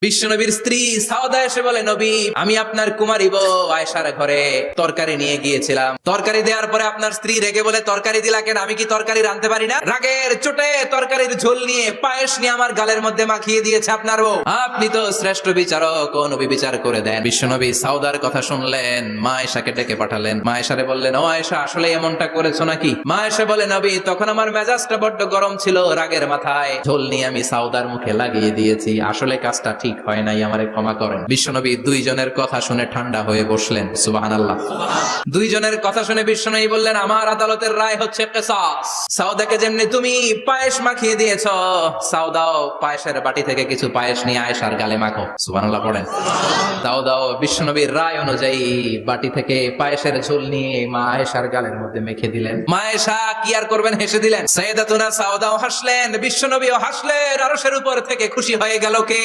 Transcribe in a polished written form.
বিশ্বনবীর স্ত্রী সাউদা এসে বলে, নবী, আমি আপনার কুমারী বউ আয়েশার ঘরে তরকারি নিয়ে গিয়েছিলাম। তরকারি দেওয়ার পরে আপনার স্ত্রী রেগে বলে, তরকারি দিলা কেন? আমি কি তরকারি রাঁধতে পারি না? রাগের চোটে তরকারির ঝোল নিয়ে পায়েস নিয়ে আমার গালের মধ্যে মাখিয়ে দিয়েছে আপনার বউ। আপনি তো শ্রেষ্ঠ বিচারক, ও নবী বিচার করে দেন। বিশ্বনবী সাউদার কথা শুনলেন, মা আয়েশাকে ডেকে পাঠালেন। মা আয়েশারে বললেন, ও আয়েশা, আসলে এমনটা করেছো নাকি? মা আয়েশা বলে, নবী, তখন আমার মেজাজটা বড্ড গরম ছিল, রাগের মাথায় ঝোল নিয়ে আমি সাউদার মুখে লাগিয়ে দিয়েছি। আসলে কাজটা ঠিক হয় নাই, আমারে ক্ষমা করেন। বিশ্বনবী দুইজনের কথা শুনে ঠান্ডা হয়ে বসলেন। সুবহানাল্লাহ। দুইজনের কথা শুনে বিশ্বনবী বললেন, আমার আদালতের রায় হচ্ছে কিসাস। সাউদাকে যেমনি তুমি পায়েস মাখিয়ে দিয়েছো, সাউদাও পায়েসের বাটি থেকে কিছু পায়েস নিয়ে আয়েশার গালে মাখো। সুবহানাল্লাহ পড়েন। সাউদাও বিশ্বনবীর রায় অনুযায়ী বাটি থেকে পায়েসের ঝোল নিয়ে মা আয়েশার গালের মধ্যে মেখে দিলেন। মা আয়েশা কি আর করবেন, হেসে দিলেন। সাইয়েদাতুনা সাউদাও হাসলেন, বিশ্বনবীও হাসলেন। আরশের উপর থেকে খুশি হয়ে গেল কে?